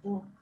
Bien.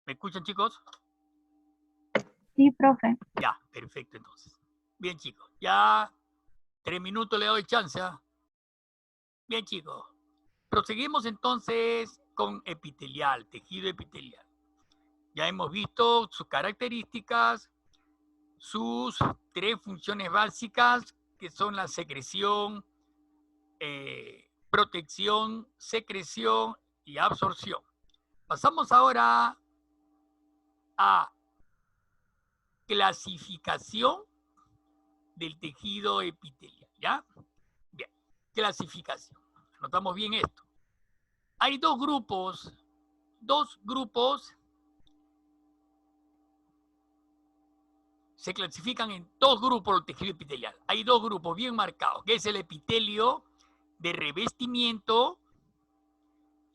¿Me escuchan, chicos? Sí, profe. Ya, perfecto, entonces. Bien, chicos. Ya 3 minutos le doy chance. Bien, chicos. Proseguimos entonces con epitelial, tejido epitelial. Ya hemos visto sus características, sus 3 funciones básicas, que son la secreción, protección, secreción y absorción. Pasamos ahora a clasificación del tejido epitelial, ¿ya? Bien, clasificación. Notamos bien esto. Hay dos grupos se clasifican en 2 grupos el tejido epitelial. Hay 2 grupos bien marcados, que es el epitelio de revestimiento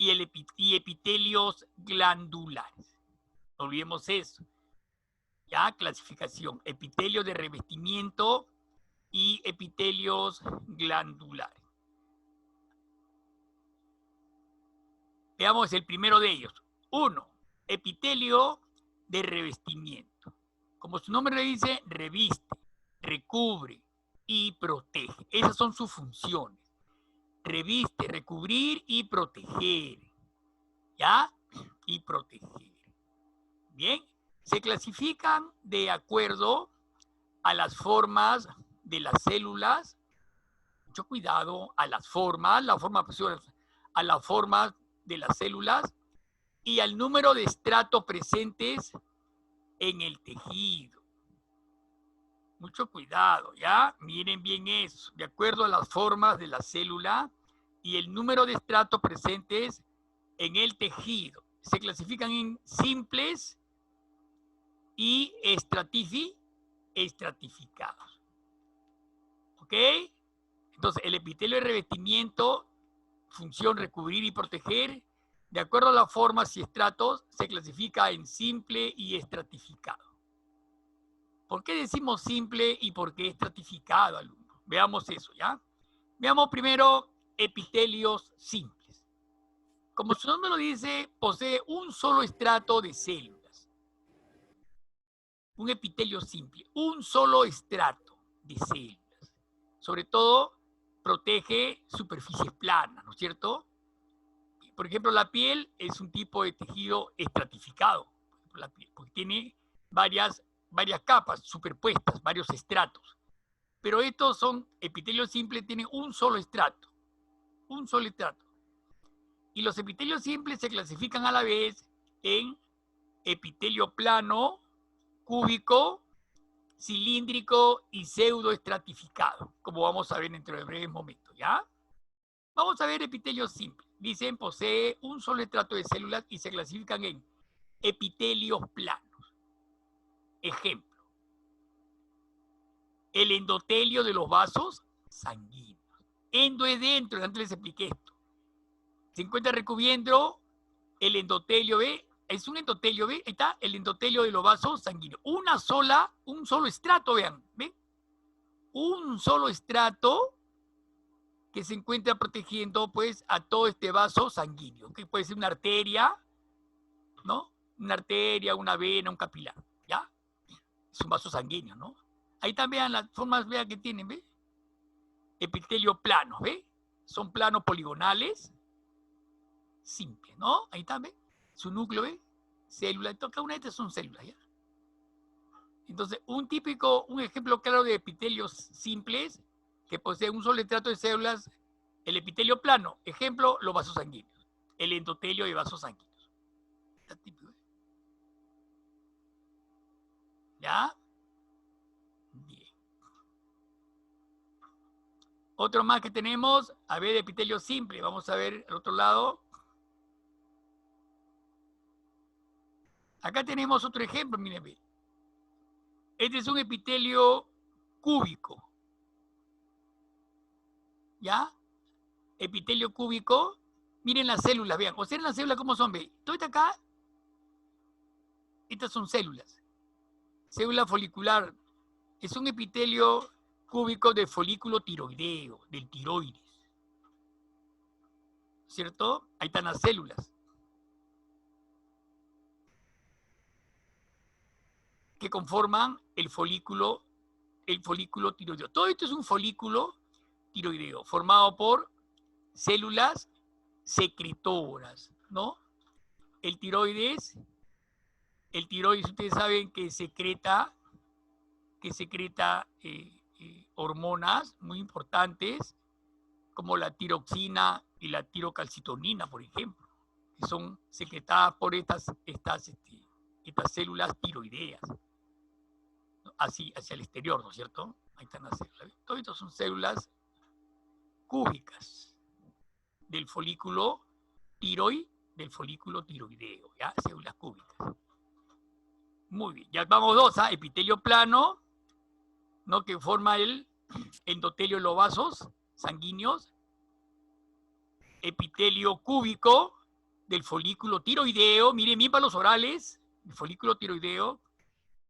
y epitelios glandulares. No olvidemos eso. Ya, clasificación, epitelio de revestimiento y epitelios glandulares. Veamos el primero de ellos. 1. Epitelio de revestimiento. Como su nombre le dice, reviste, recubre y protege. Esas son sus funciones. Reviste, recubrir y proteger. ¿Ya? Y proteger. Bien. Se clasifican de acuerdo a las formas de las células. Mucho cuidado a las formas, a las formas de las células y al número de estratos presentes en el tejido. Mucho cuidado, ¿ya? Miren bien eso. De acuerdo a las formas de la célula y el número de estratos presentes en el tejido. Se clasifican en simples y estratificados. ¿Ok? Entonces, el epitelio de revestimiento, función recubrir y proteger, de acuerdo a las formas y estratos, se clasifica en simple y estratificado. ¿Por qué decimos simple y por qué estratificado, alumno? Veamos eso, ¿ya? Veamos primero epitelios simples. Como su nombre lo dice, posee un solo estrato de células. un epitelio simple, un solo estrato de células. Sobre todo, protege superficies planas, ¿no es cierto? Por ejemplo, la piel es un tipo de tejido estratificado, porque tiene varias capas superpuestas, varios estratos. Pero estos son, epitelios simples tienen un solo estrato. Un solo estrato. Y los epitelios simples se clasifican a la vez en epitelio plano, cúbico, cilíndrico y pseudoestratificado, como vamos a ver dentro de breves momentos, ¿ya? Vamos a ver epitelio simple. Dicen, posee un solo estrato de células y se clasifican en epitelios planos. Ejemplo, el endotelio de los vasos sanguíneos. Endo es dentro, antes les expliqué esto. Se encuentra recubriendo el endotelio, ¿ve? Es un endotelio, ¿ve? Ahí está el endotelio de los vasos sanguíneos. Un solo estrato, vean, ¿ven? Un solo estrato que se encuentra protegiendo, pues, a todo este vaso sanguíneo, que puede ser una arteria, ¿no? Una arteria, una vena, un capilar, ¿ya? Es un vaso sanguíneo, ¿no? Ahí también vean las formas, vean que tienen, ¿ve? Epitelio plano, ¿ve? Son planos poligonales, simples, ¿no? Ahí está, ¿ve? Su núcleo, ¿ve? Célula, cada una de estas son células, ¿ya? Entonces, un ejemplo claro de epitelios simples que poseen un solo estrato de células, el epitelio plano, ejemplo, los vasos sanguíneos, el endotelio de vasos sanguíneos. Está típico, ¿eh? ¿Ya? Bien. Otro más que tenemos, a ver, epitelio simple, vamos a ver al otro lado. Acá tenemos otro ejemplo, miren. Este es un epitelio cúbico. ¿Ya? Epitelio cúbico. Miren las células, vean. Observen las células cómo son, ¿ve? Todo está acá. Estas son células. Célula folicular. Es un epitelio cúbico de folículo tiroideo, del tiroides. ¿Cierto? Ahí están las células. Que conforman el folículo tiroideo. Todo esto es un folículo tiroideo, formado por células secretoras, ¿no? El tiroides, ustedes saben que secreta hormonas muy importantes, como la tiroxina y la tirocalcitonina, por ejemplo, que son secretadas por estas células tiroideas, ¿no? Hacia el exterior, ¿no es cierto? Ahí están las células. Todo esto son células cúbicas del folículo tiroideo, ¿ya? Células cúbicas. Muy bien, ya vamos dos, ¿ah? Epitelio plano, ¿no? Que forma el endotelio de los vasos sanguíneos. Epitelio cúbico del folículo tiroideo, miren bien para los orales, el folículo tiroideo.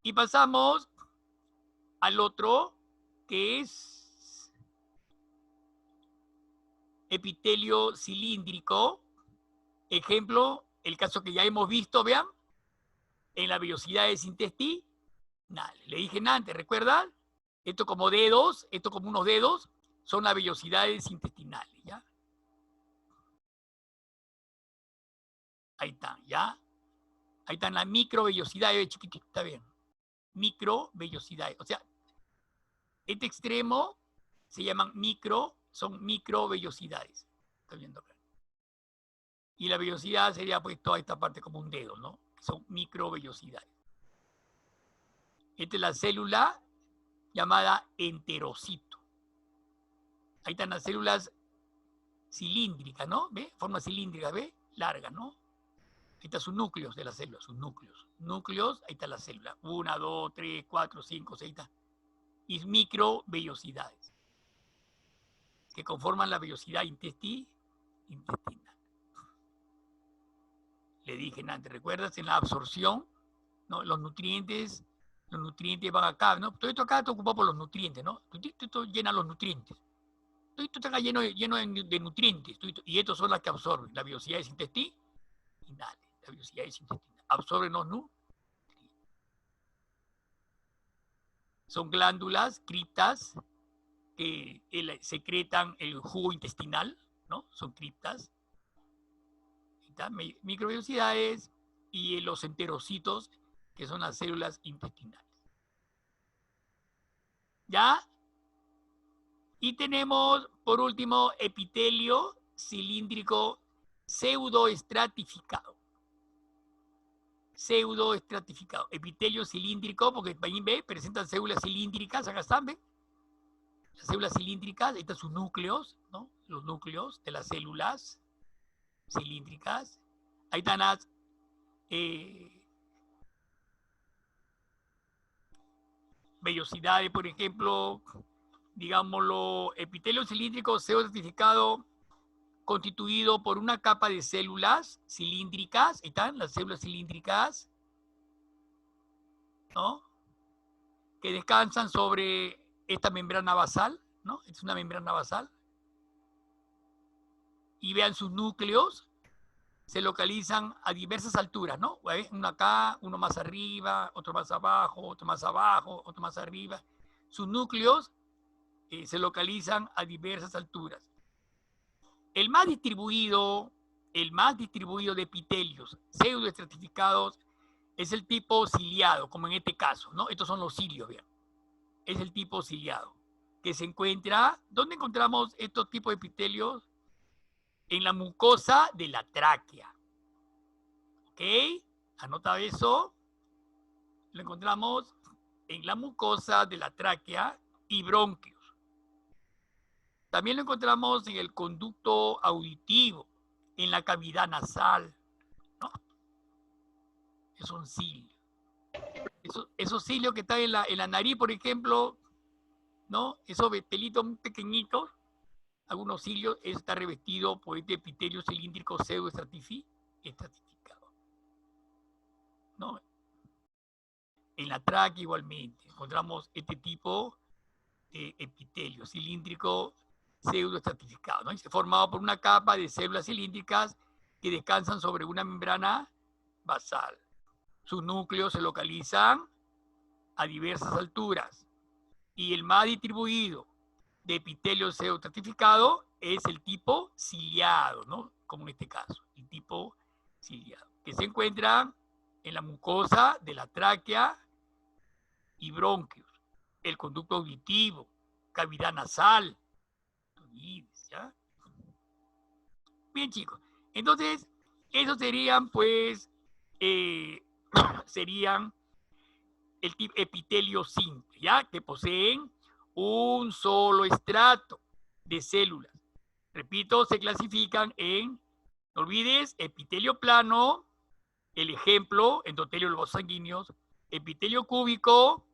Y pasamos al otro, que es epitelio cilíndrico. Ejemplo, el caso que ya hemos visto, vean, en las vellosidades intestinales. Le dije antes, ¿recuerdan? Esto como dedos, esto como unos dedos, son las vellosidades intestinales, ¿ya? Ahí están, ¿ya? Ahí están las microvellosidades, chiquitito, está bien. Microvellosidades. O sea, este extremo se llaman son microvellosidades. ¿Está viendo acá? Y la vellosidad sería pues toda esta parte como un dedo, ¿no? Son microvellosidades. Esta es la célula llamada enterocito. Ahí están las células cilíndricas, ¿no? ¿Ve? Forma cilíndrica, ¿ve? Larga, ¿no? Ahí están sus núcleos de las células, sus núcleos. Núcleos, ahí está la célula. 1, 2, 3, 4, 5, 6, está. Y microvellosidades, que conforman la vellosidad intestinal. Le dije antes, ¿recuerdas? En la absorción, ¿no? Los nutrientes van acá, ¿no? Todo esto acá está ocupado por los nutrientes, ¿no? Todo esto llena los nutrientes. Todo esto está acá lleno de nutrientes. Y estos son las que absorben. Las vellosidades intestinales. Las vellosidades intestinales. Absorben los nutrientes. son glándulas, criptas, que secretan el jugo intestinal, ¿no? Son criptas. Microvellosidades y los enterocitos, que son las células intestinales. ¿Ya? Y tenemos, por último, epitelio cilíndrico pseudoestratificado. Pseudoestratificado. Epitelio cilíndrico, porque ahí ve, presentan células cilíndricas, acá están, ¿ve? Las células cilíndricas, ahí están sus núcleos, ¿no? Los núcleos de las células cilíndricas. Ahí están las vellosidades, por ejemplo, digámoslo, epitelio cilíndrico pseudoestratificado constituido por una capa de células cilíndricas, ahí están las células cilíndricas, ¿no? Que descansan sobre esta membrana basal, ¿no? Es una membrana basal. Y vean sus núcleos, se localizan a diversas alturas, ¿no? Uno acá, uno más arriba, otro más abajo, otro más abajo, otro más arriba. Sus núcleos se localizan a diversas alturas. El más distribuido de epitelios pseudoestratificados es el tipo ciliado, como en este caso, ¿no? Estos son los cilios, vean. Es el tipo ciliado, que se encuentra, ¿dónde encontramos estos tipos de epitelios? En la mucosa de la tráquea. ¿Ok? Anota eso. Lo encontramos en la mucosa de la tráquea y bronquios. También lo encontramos en el conducto auditivo, en la cavidad nasal, ¿no? Es un cilio. Esos cilios que están en la nariz, por ejemplo, ¿no? Esos pelitos muy pequeñitos, algunos cilios, está revestido por este epitelio cilíndrico pseudoestratificado, ¿no? En la tráquea igualmente encontramos este tipo de epitelio cilíndrico pseudoestratificado, ¿no? Formado por una capa de células cilíndricas que descansan sobre una membrana basal. Sus núcleos se localizan a diversas alturas y el más distribuido de epitelio pseudoestratificado es el tipo ciliado, ¿no? Como en este caso, el tipo ciliado, que se encuentra en la mucosa de la tráquea y bronquios, el conducto auditivo, cavidad nasal. ¿Ya? Bien, chicos. Entonces, esos serían, pues, serían el tipo epitelio simple, ¿ya? Que poseen un solo estrato de células. Repito, se clasifican en, no olvides, epitelio plano, el ejemplo, endotelio de los sanguíneos, epitelio cúbico,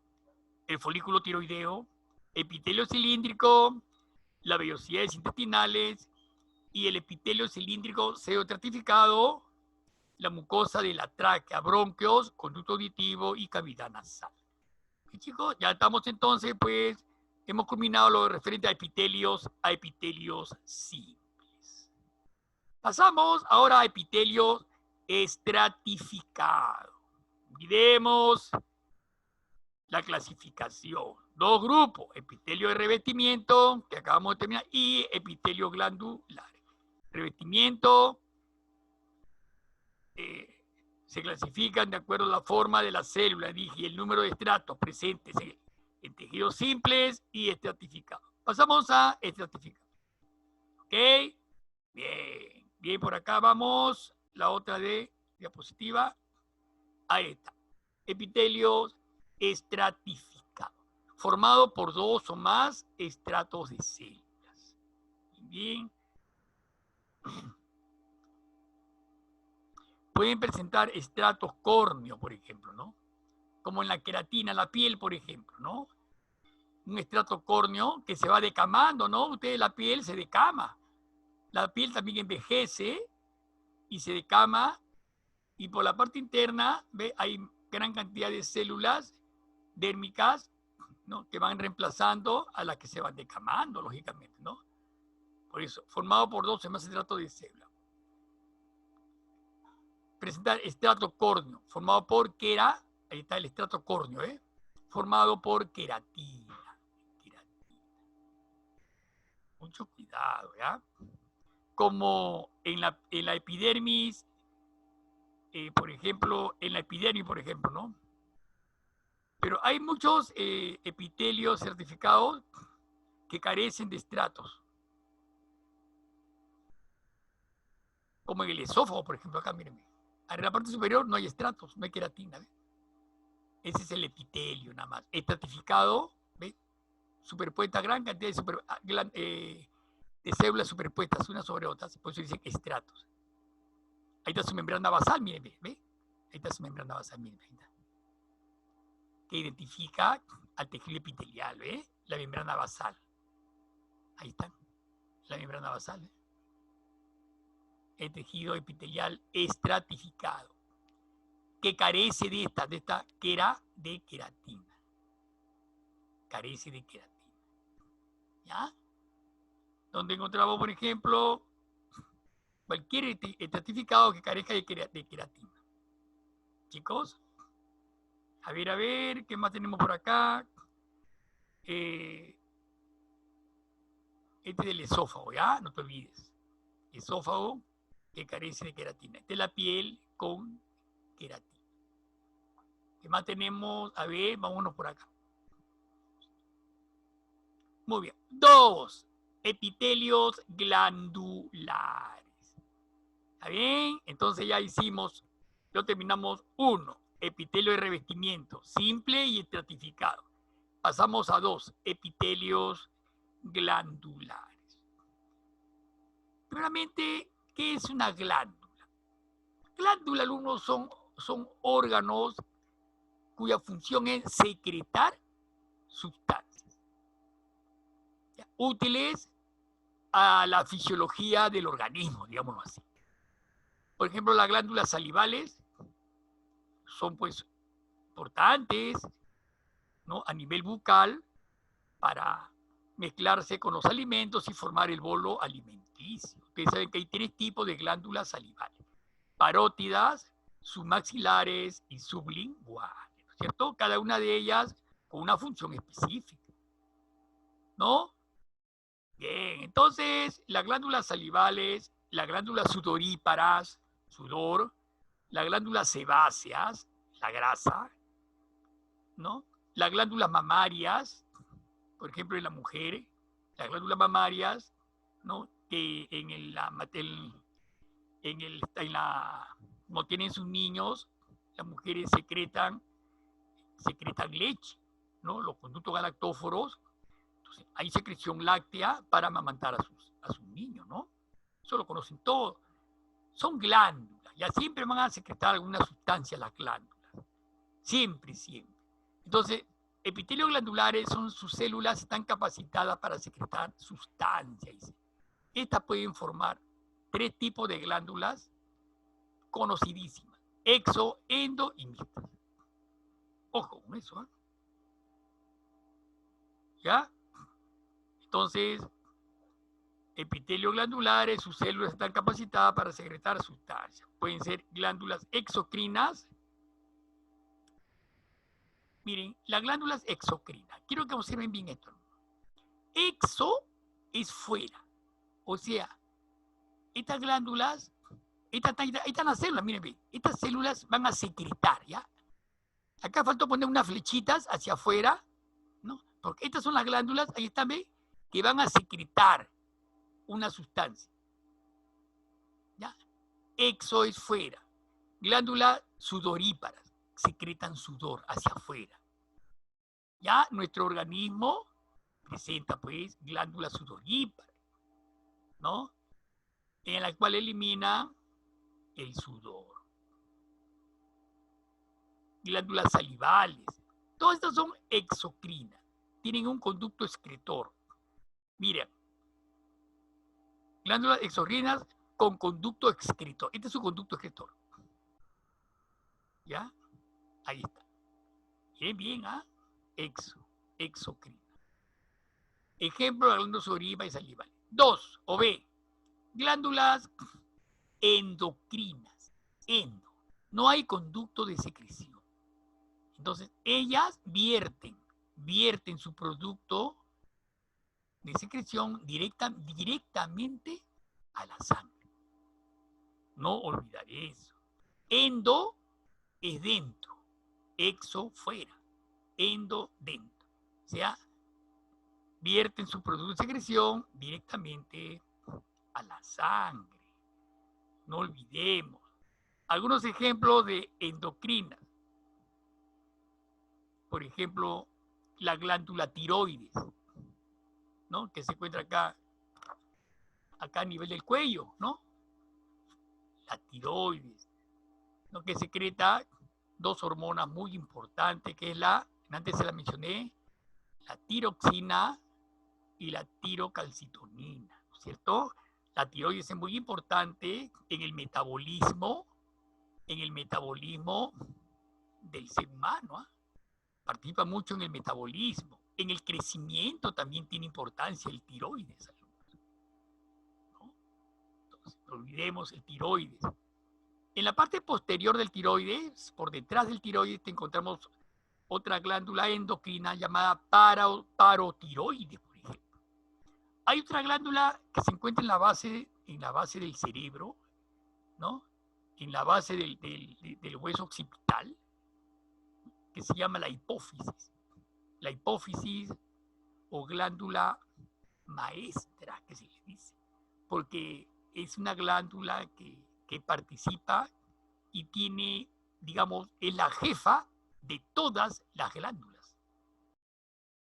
el folículo tiroideo, epitelio cilíndrico, las vellosidades intestinales y el epitelio cilíndrico pseudoestratificado, la mucosa de la tráquea, bronquios, conducto auditivo y cavidad nasal. Y chicos, ya estamos entonces, pues, hemos culminado lo referente a epitelios simples. Pasamos ahora a epitelios estratificados. Olvidemos la clasificación. Dos grupos, epitelio de revestimiento, que acabamos de terminar, y epitelio glandular. Revestimiento se clasifican de acuerdo a la forma de la célula, dije, y el número de estratos presentes en tejidos simples y estratificados. Pasamos a estratificados. ¿Ok? Bien, bien, por acá vamos. La otra de diapositiva. Ahí está. Epitelios estratificados, formado por dos o más estratos de células. Bien. Pueden presentar estratos córneos, por ejemplo, ¿no? Como en la queratina, la piel, por ejemplo, ¿no? Un estrato córneo que se va decamando, ¿no? Ustedes, la piel se decama. La piel también envejece y se decama, y por la parte interna, ¿ve? Hay gran cantidad de células dérmicas, ¿no? Que van reemplazando a las que se van decamando, lógicamente, ¿no? Por eso, formado por dos o más estratos de célula. Presentar estrato córneo, formado por quera, ahí está el estrato córneo, formado por queratina. Mucho cuidado, ¿ya? Como en la epidermis, por ejemplo, ¿no? Pero hay muchos epitelios certificados que carecen de estratos. Como en el esófago, por ejemplo, acá, mírenme. En la parte superior no hay estratos, no hay queratina, ¿ves? Ese es el epitelio, nada más. Estratificado, ¿ves? Superpuesta, gran cantidad de células superpuestas unas sobre otras, por eso dicen estratos. Ahí está su membrana basal, miren, ¿ve? Ahí está su membrana basal, miren, ahí está. Que identifica al tejido epitelial, ¿ve? La membrana basal. Ahí está, la membrana basal, ¿eh? El tejido epitelial estratificado, que carece de esta que era de queratina. Carece de queratina. ¿Ya? Donde encontramos, por ejemplo, cualquier estratificado que carezca de queratina. Chicos, a ver, ¿qué más tenemos por acá? Este es del esófago, ¿ya? No te olvides. Esófago que carece de queratina. Esta es la piel con queratina. ¿Qué más tenemos? A ver, vámonos por acá. Muy bien. 2. Epitelios glandulares. ¿Está bien? Entonces ya terminamos 1. Epitelio de revestimiento, simple y estratificado. Pasamos a 2. Epitelios glandulares. Primeramente, ¿qué es una glándula? Glándula, alumnos, son órganos cuya función es secretar sustancias útiles a la fisiología del organismo, digámoslo así. Por ejemplo, las glándulas salivales son pues importantes, ¿no? A nivel bucal para mezclarse con los alimentos y formar el bolo alimenticio. Ustedes saben que hay 3 tipos de glándulas salivales: parótidas, submaxilares y sublinguales, ¿no es cierto? Cada una de ellas con una función específica, ¿no? Bien, entonces las glándulas salivales, las glándulas sudoríparas, sudor, las glándulas sebáceas, la grasa, ¿no? Las glándulas mamarias, por ejemplo, en la mujer, las glándulas mamarias, ¿no? Que como tienen sus niños, las mujeres secretan leche, ¿no? Los conductos galactóforos. Entonces, hay secreción láctea para amamantar a sus niños, ¿no? Eso lo conocen todos. Son glándulas, ya siempre van a secretar alguna sustancia las glándulas. Siempre. Entonces, epitelios glandulares son sus células, están capacitadas para secretar sustancias. Estas pueden formar 3 tipos de glándulas conocidísimas: exo, endo y mixtas. Ojo con eso, ¿eh? ¿Ya? Entonces, epitelios glandulares, sus células están capacitadas para secretar sustancias. Pueden ser glándulas exocrinas. Miren, las glándulas exocrinas. Quiero que observen bien esto. Exo es fuera. O sea, estas glándulas, estas están las células, miren bien. Estas células van a secretar, ¿ya? Acá faltó poner unas flechitas hacia afuera, ¿no? Porque estas son las glándulas, ahí están, ¿ven? Que van a secretar una sustancia. ¿Ya? Exo es fuera. Glándulas sudoríparas secretan sudor hacia afuera. Ya nuestro organismo presenta pues glándulas sudoríparas, ¿no? En la cual elimina el sudor. Glándulas salivales. Todas estas son exocrinas. Tienen un conducto excretor. Miren, glándulas exocrinas con conducto excretor. Este es su conducto excretor. ¿Ya? Ahí está. Bien, ¿ah? Exocrina. Ejemplo de glándulas sudoríparas y salivales. 2, o B, glándulas endocrinas. No hay conducto de secreción. Entonces, ellas vierten su producto de secreción directamente a la sangre. No olvidar eso. Endo es dentro, exo fuera, endo dentro. O sea, vierten su producto de secreción directamente a la sangre. No olvidemos. Algunos ejemplos de endocrinas. Por ejemplo, la glándula tiroides, ¿no? Que se encuentra acá a nivel del cuello, ¿no? La tiroides, ¿no? Que secreta dos hormonas muy importantes, que es antes se la mencioné, la tiroxina y la tirocalcitonina, ¿no es cierto? La tiroides es muy importante en el metabolismo del ser humano, ¿eh? Participa mucho en el metabolismo, en el crecimiento también tiene importancia el tiroides, ¿no? Entonces, no olvidemos el tiroides. En la parte posterior del tiroides, por detrás del tiroides, te encontramos otra glándula endocrina llamada parotiroides, por ejemplo. Hay otra glándula que se encuentra en la base del cerebro, ¿no? En la base del hueso occipital, que se llama la hipófisis. La hipófisis o glándula maestra, que se le dice, porque es una glándula que participa y tiene, digamos, es la jefa de todas las glándulas.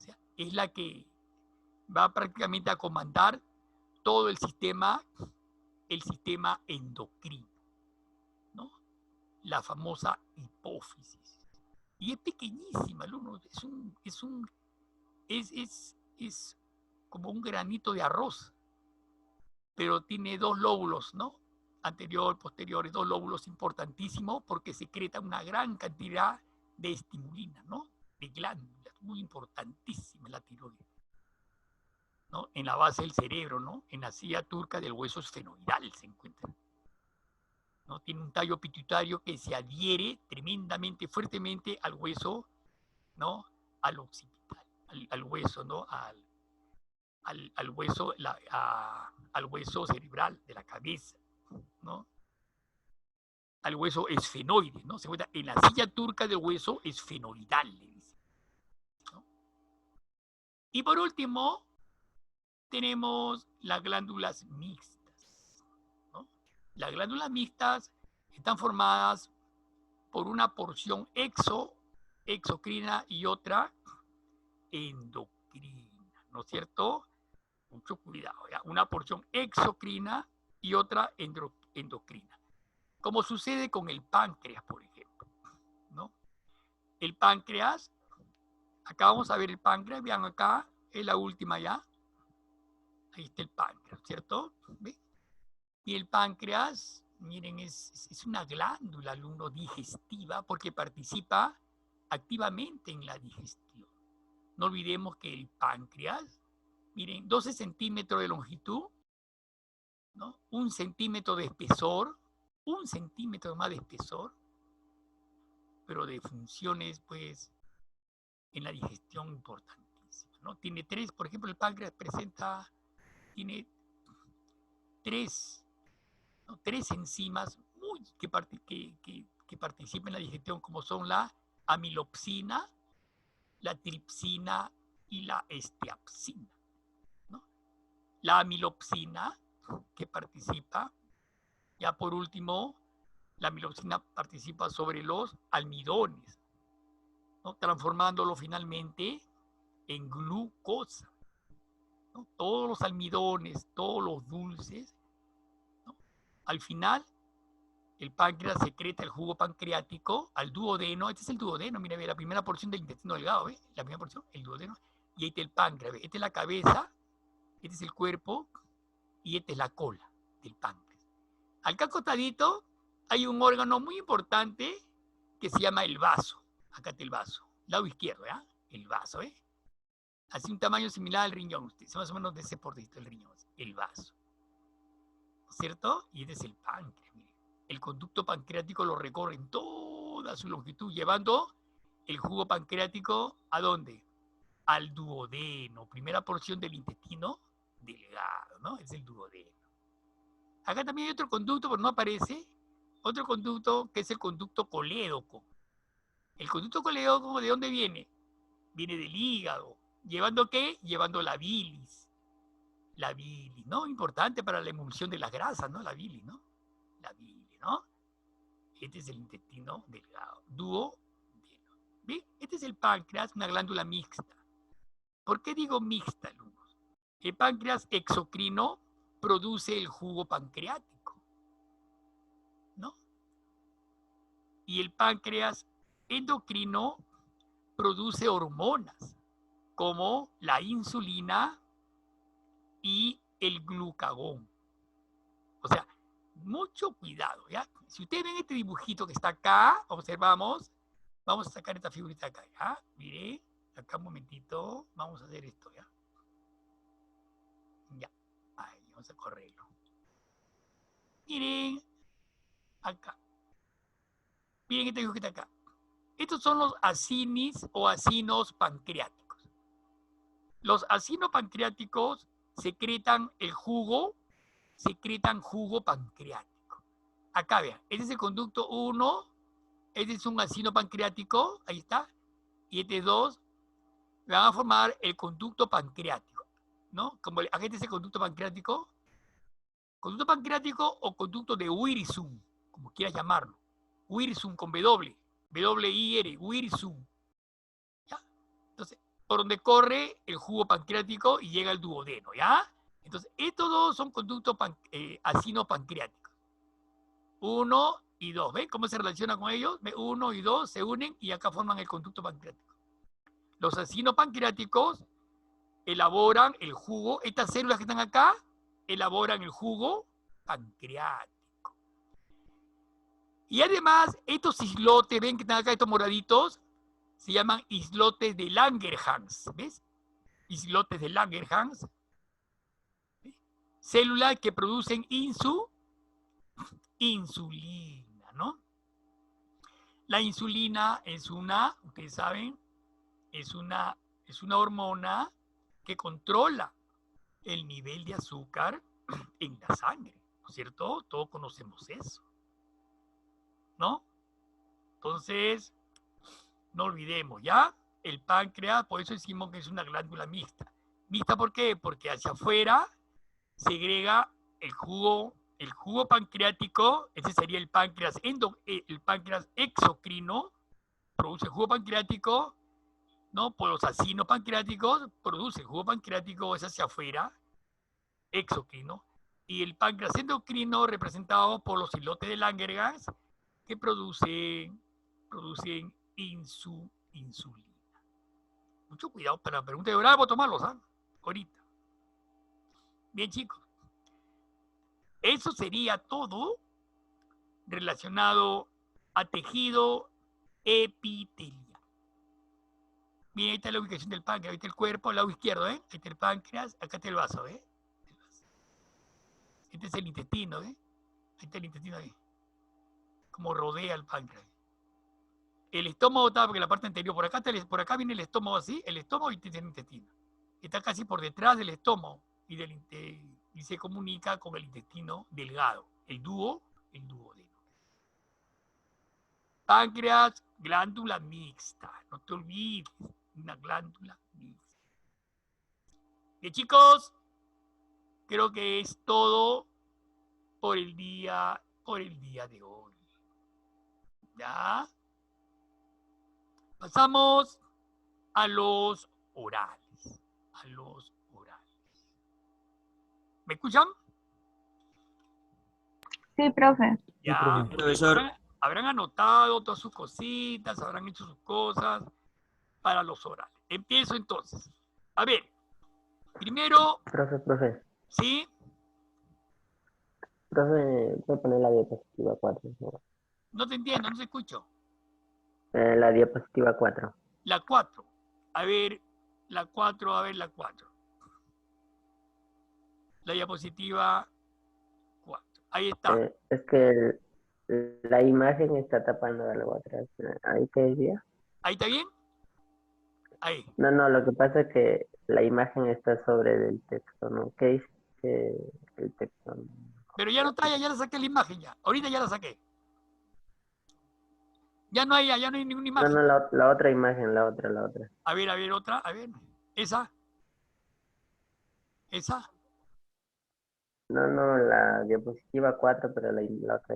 O sea, es la que va prácticamente a comandar todo el sistema endocrino, ¿no? La famosa hipófisis. Y es pequeñísima, alumno, es como un granito de arroz, pero tiene dos lóbulos, ¿no? Anterior, posteriores, dos lóbulos importantísimos porque secreta una gran cantidad de estimulina, ¿no? De glándulas, muy importantísima la tiroides, ¿no? En la base del cerebro, ¿no? En la silla turca del hueso esfenoidal se encuentra, ¿no? Tiene un tallo pituitario que se adhiere tremendamente, fuertemente al hueso, ¿no? Al occipital, al hueso, ¿no? Al hueso, al hueso cerebral de la cabeza, ¿no? Al hueso esfenoide, ¿no? Se encuentra en la silla turca del hueso esfenoidal, le dice, ¿no? Y por último, tenemos las glándulas mixtas, ¿no? Las glándulas mixtas están formadas por una porción exocrina y otra endocrina, ¿no es cierto? Mucho cuidado, ¿ya? Una porción exocrina y otra endocrina. Como sucede con el páncreas, por ejemplo, ¿no? El páncreas, acá vamos a ver el páncreas, vean acá, es la última ya. Ahí está el páncreas, ¿cierto? ¿Ve? Y el páncreas, miren, es una glándula, alumno, digestiva, porque participa activamente en la digestión. No olvidemos que el páncreas, miren, 12 centímetros de longitud, ¿no? 1 centímetro de espesor, 1 centímetro más de espesor, pero de funciones, pues, en la digestión importantísimas, ¿no? Tiene tres, por ejemplo, el páncreas tiene tres, ¿no? Tres enzimas que participan en la digestión, como son la amilopsina, la tripsina y la esteapsina, ¿no? La amilopsina, que participa, ya por último, la amilopsina participa sobre los almidones, ¿no? Transformándolo finalmente en glucosa, ¿no? Todos los almidones, todos los dulces, ¿no? Al final, el páncreas secreta el jugo pancreático al duodeno. Este es el duodeno, mira, la primera porción del intestino delgado, ¿ve? La primera porción, el duodeno. Y ahí está el páncreas, ¿ve? Esta es la cabeza, este es el cuerpo y esta es la cola del páncreas. Acá acostadito hay un órgano muy importante que se llama el vaso. Acá está el vaso, lado izquierdo, ¿ya? El vaso, ¿eh? Así un tamaño similar al riñón, usted, más o menos de ese portito el riñón, el vaso, ¿cierto? Y este es el páncreas, mire. El conducto pancreático lo recorre en toda su longitud, llevando el jugo pancreático, ¿a dónde? Al duodeno, primera porción del intestino delgado, ¿no? Es el duodeno. Acá también hay otro conducto, pero no aparece. Otro conducto que es el conducto colédoco. El conducto colédoco, ¿de dónde viene? Viene del hígado. ¿Llevando qué? Llevando la bilis. La bilis, ¿no? Importante para la emulsión de las grasas, ¿no? La bilis, ¿no? La bilis, ¿no? Este es el intestino delgado. Duodeno. ¿Ve? Este es el páncreas, una glándula mixta. ¿Por qué digo mixta, alumnos? El páncreas exocrino produce el jugo pancreático, ¿no? Y el páncreas endocrino produce hormonas como la insulina y el glucagón. O sea, mucho cuidado, ¿ya? Si ustedes ven este dibujito que está acá, observamos, vamos a sacar esta figurita acá, ¿ya? Mire, acá un momentito, vamos a hacer esto, ¿ya? Ya, ahí, vamos a correrlo. Miren, acá. Miren este dibujito acá. Estos son los acinis o acinos pancreáticos. Los acinos pancreáticos secretan el jugo, secretan jugo pancreático. Acá vean, este es el conducto 1, este es un acino pancreático, ahí está, y este 2 van a formar el conducto pancreático, ¿no? Como acá este es el conducto pancreático o conducto de Wirsum, como quieras llamarlo. Wirsum con W, W-I-R, Wirsum. ¿Ya? Entonces, por donde corre el jugo pancreático y llega al duodeno, ¿ya? Entonces, estos dos son conductos acino-pancreáticos. 1 y 2, ¿ven cómo se relaciona con ellos? 1 y 2 se unen y acá forman el conducto pancreático. Los acino-pancreáticos elaboran el jugo, estas células que están acá, elaboran el jugo pancreático. Y además, estos islotes, ven que están acá, estos moraditos, se llaman islotes de Langerhans, ¿ves? Islotes de Langerhans. ¿Ves? Células que producen insulina, ¿no? La insulina es una, ustedes saben, es una hormona que controla el nivel de azúcar en la sangre, ¿no es cierto? Todos conocemos eso, ¿no? Entonces, no olvidemos, ¿ya? El páncreas, por eso decimos que es una glándula mixta. ¿Mixta por qué? Porque hacia afuera segrega el jugo pancreático, ese sería el páncreas exocrino, produce jugo pancreático, ¿no? Por los acinos pancreáticos, produce jugo pancreático, es hacia afuera, exocrino, y el páncreas endocrino representado por los islotes de Langerhans que producen insulina. Mucho cuidado para la pregunta de ahora, voy a tomarlos, ¿ah? Ahorita. Bien, chicos. Eso sería todo relacionado a tejido epitelial. Bien, ahí está la ubicación del páncreas, ahí está el cuerpo, al lado izquierdo, ¿eh? Ahí está el páncreas, acá está el vaso, ¿eh? Este es el intestino, ¿eh? Ahí está el intestino ahí. Como rodea el páncreas. El estómago está porque la parte anterior, por acá viene el estómago así, el estómago y tiene el intestino. Está casi por detrás del estómago y se comunica con el intestino delgado, el duodeno. Páncreas, glándula mixta, no te olvides, una glándula mixta. Bien, chicos, creo que es todo por el día de hoy. ¿Ya? Pasamos a los orales. ¿Me escuchan? Sí, profe. Ya, Sí, profesor. habrán anotado todas sus cositas, habrán hecho sus cosas para los orales. Empiezo entonces. A ver, primero, Profe. ¿sí? Profe, voy a poner la diapositiva 4. ¿No? No te entiendo, no te escucho. La diapositiva 4. La 4. A ver, la 4. La diapositiva 4. Ahí está. Es que la imagen está tapando algo atrás. ¿Ahí te decía? ¿Ahí está bien? Ahí. No, lo que pasa es que la imagen está sobre el texto, ¿no? ¿Qué dice el texto? Pero ya no está, ya la saqué la imagen ya. Ahorita ya la saqué. Ya no hay ninguna imagen. No, la otra imagen, la otra. A ver, otra, a ver. Esa. Esa. No, la diapositiva 4, pero la otra.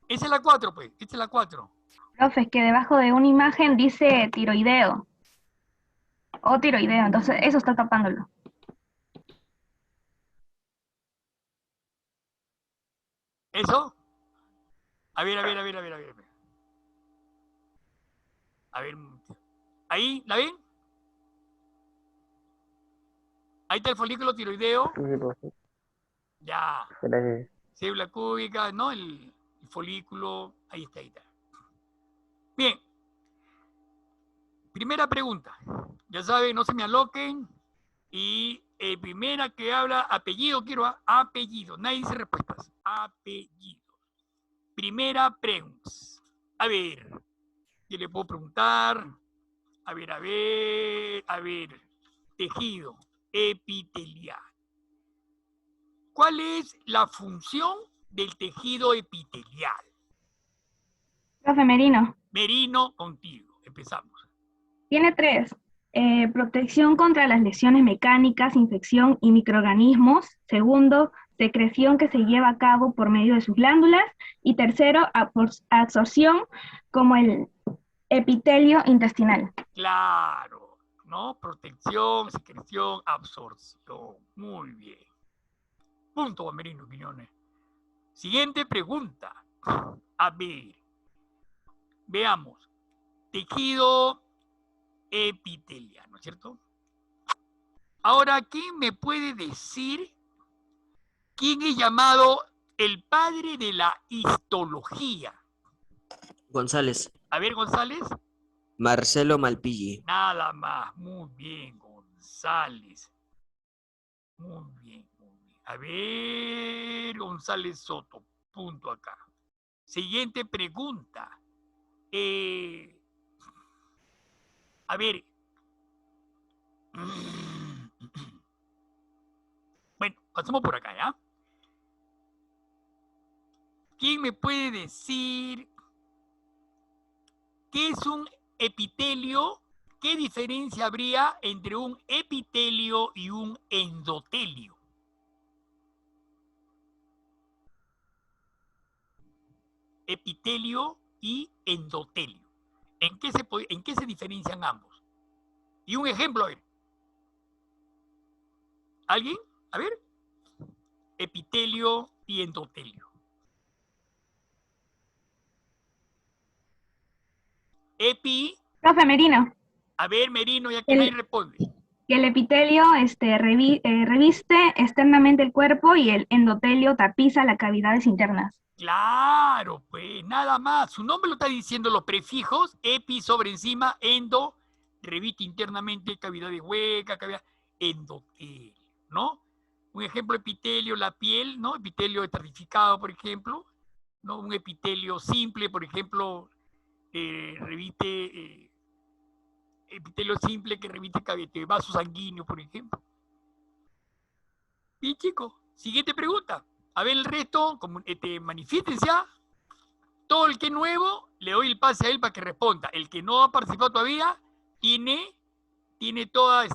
Esa es la 4, pues. Esta es la 4. Profe, es que debajo de una imagen dice tiroideo o tiroideo, entonces eso está tapándolo. ¿Eso? A ver. A ver. Ahí, ¿la ven? Ahí está el folículo tiroideo. Sí, profe. Ya. Gracias. Célula cúbica, ¿no? El folículo. Ahí está. Bien. Primera pregunta. Ya saben, no se me aloquen. Y primera que habla, apellido, quiero apellido. Nadie dice respuestas. Apellido. Primera pregunta. A ver, ¿qué le puedo preguntar? A ver. Tejido epitelial. ¿Cuál es la función del tejido epitelial? Profe Merino, Merino, contigo. Empezamos. tiene tres. Protección contra las lesiones mecánicas, infección y microorganismos. Segundo, secreción que se lleva a cabo por medio de sus glándulas. Y tercero, absorción como el epitelio intestinal. Claro, ¿no? Protección, secreción, absorción. Muy bien. Punto, Juan Merino Quiñones. Siguiente pregunta. A ver, veamos. Tejido epitelial, ¿no es cierto? Ahora, ¿quién me puede decir quién es llamado el padre de la histología? González. A ver, González. Marcelo Malpighi. Nada más. Muy bien, González. Muy bien. A ver, González Soto. Punto acá. Siguiente pregunta. A ver. Bueno, pasamos por acá, ¿ya? ¿Quién me puede decir qué es un epitelio? ¿Qué diferencia habría entre un epitelio y un endotelio? Epitelio y endotelio. ¿En qué se diferencian ambos? Y un ejemplo, a ver. ¿Alguien? A ver. Epitelio y endotelio. Profe Merino, A ver, Merino, ya que nadie responde. que el epitelio reviste externamente el cuerpo y el endotelio tapiza las cavidades internas. Claro, pues nada más. Su nombre lo está diciendo los prefijos, epi sobre encima, endo, reviste internamente cavidades huecas, endotelio, ¿no? Un ejemplo, epitelio, la piel, ¿no? Epitelio estratificado, por ejemplo, ¿no? Un epitelio simple, por ejemplo, reviste, epitelio simple que reviste vaso sanguíneo, por ejemplo. Bien, chicos, siguiente pregunta. A ver el resto, manifiéstense ya. Todo el que es nuevo, le doy el pase a él para que responda. El que no ha participado todavía, tiene toda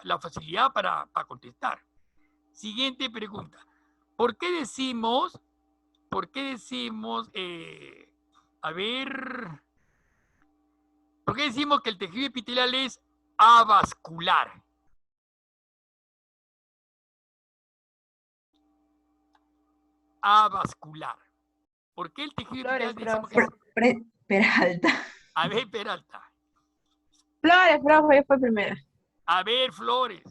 la facilidad para contestar. Siguiente pregunta. ¿Por qué decimos, a ver, por qué decimos que el tejido epitelial es avascular? Avascular. ¿Por qué el tejido epitelial decimos que es? Peralta. A ver, Peralta. Flores, profe, fue primero. A ver, Flores.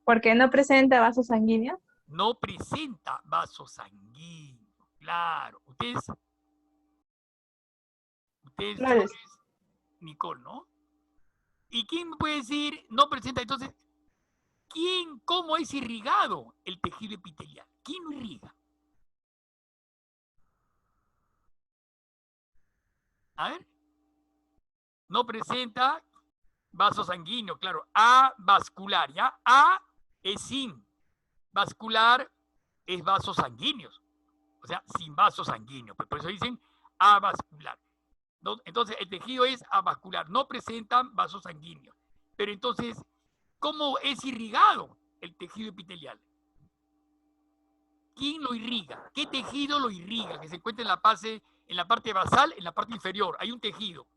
Porque no presenta vasos sanguíneos. No presenta vaso sanguíneo. Claro. Ustedes, Flores. Nicole, ¿no? ¿Y quién me puede decir no presenta? Entonces, cómo es irrigado el tejido epitelial? ¿Quién lo irriga? A ver. no presenta vaso sanguíneo, claro. Avascular, ¿ya? A es sin. Vascular es vasos sanguíneos. O sea, sin vasos sanguíneos. Por eso dicen avascular. Entonces, el tejido es avascular. No presentan vasos sanguíneos. Pero entonces, ¿cómo es irrigado el tejido epitelial? ¿Quién lo irriga? ¿Qué tejido lo irriga? Que se encuentra en la parte basal, en la parte inferior. Hay un tejido.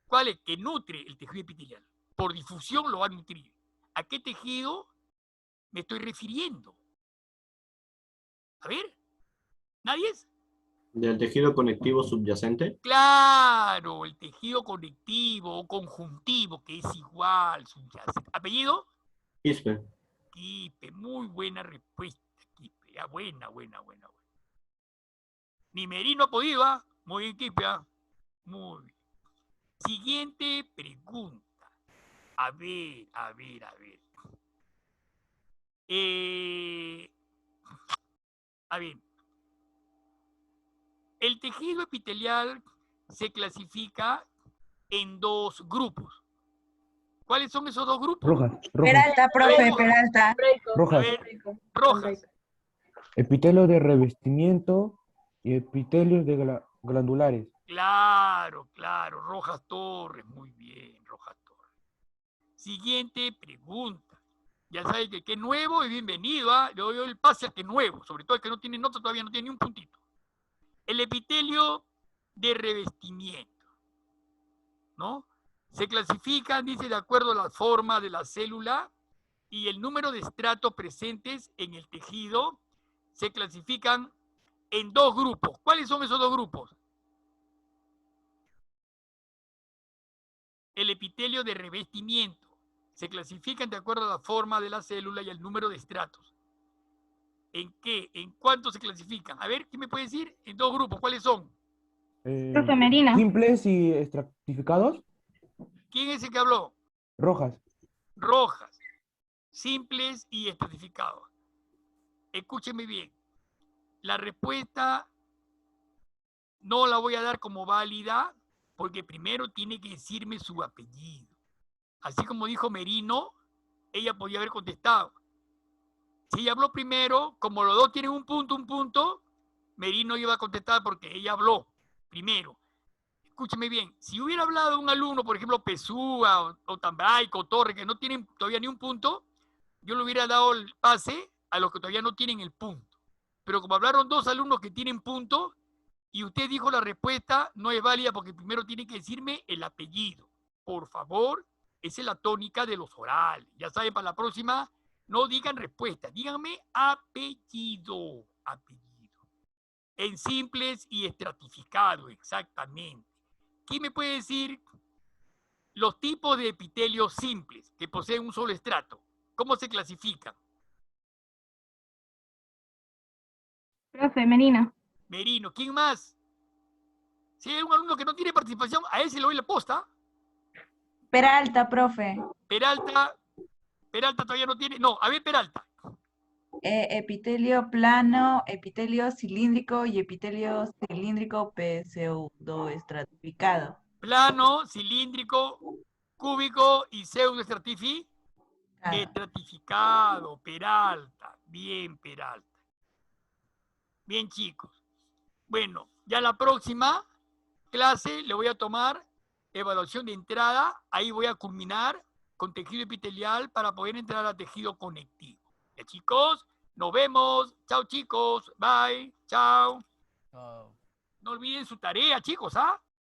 ¿Cuál es? Que nutre el tejido epitelial. Por difusión lo va a nutrir. ¿A qué tejido me estoy refiriendo? A ver, ¿nadie es? ¿Del tejido conectivo subyacente? Claro, el tejido conectivo o conjuntivo, que es igual, subyacente. ¿Apellido? Quispe. Quispe, muy buena respuesta, Quispe. Ah, buena. Ni Merino ha podido, ¿ah? Muy bien, Quispe, ¿ah? Muy bien. Siguiente pregunta. A ver. A ver. El tejido epitelial se clasifica en dos grupos. ¿Cuáles son esos dos grupos? Rojas. Peralta, profe, Rojas. Peralta. A Rojas. ver, rojas. Epitelio de revestimiento y epitelios de glandulares. Claro. Rojas Torres, muy bien, Rojas Torres. Siguiente pregunta. Ya saben que qué nuevo es bienvenido, ¿ah? Le doy el pase al que nuevo, sobre todo el que no tiene nota, todavía no tiene ni un puntito. El epitelio de revestimiento, ¿no? Se clasifican, dice, de acuerdo a la forma de la célula y el número de estratos presentes en el tejido. Se clasifican en dos grupos. ¿Cuáles son esos dos grupos? El epitelio de revestimiento. Se clasifican de acuerdo a la forma de la célula y el número de estratos. ¿En qué? ¿En cuánto se clasifican? A ver, ¿qué me puede decir? En dos grupos, ¿cuáles son? Profe Merino. Simples y estratificados. ¿Quién es el que habló? Rojas. Rojas, simples y estratificados. Escúcheme bien. La respuesta no la voy a dar como válida porque primero tiene que decirme su apellido. Así como dijo Merino, ella podía haber contestado. Si ella habló primero, como los dos tienen un punto, Merino iba a contestar porque ella habló primero. Escúcheme bien, si hubiera hablado un alumno, por ejemplo, Pesúa o Tambraico o Torre, que no tienen todavía ni un punto, yo le hubiera dado el pase a los que todavía no tienen el punto. Pero como hablaron dos alumnos que tienen punto y usted dijo la respuesta, no es válida porque primero tiene que decirme el apellido. Por favor, esa es la tónica de los orales. Ya saben, para la próxima, no digan respuesta, díganme apellido. En simples y estratificados, exactamente. ¿Quién me puede decir los tipos de epitelios simples que poseen un solo estrato? ¿Cómo se clasifican? Profe Merino. Merino, ¿quién más? Si hay un alumno que no tiene participación, a ese le doy la posta. Peralta, profe. Peralta todavía no tiene. No, a ver, Peralta. Epitelio plano, epitelio cilíndrico y epitelio cilíndrico pseudoestratificado. Plano, cilíndrico, cúbico y pseudoestratificado. Peralta. Bien, Peralta. Bien, chicos. Bueno, ya la próxima clase le voy a tomar evaluación de entrada. Ahí voy a culminar con tejido epitelial para poder entrar a tejido conectivo. Ya, chicos, nos vemos. Chao, chicos. Bye. Chao. No olviden su tarea, chicos, ¿ah?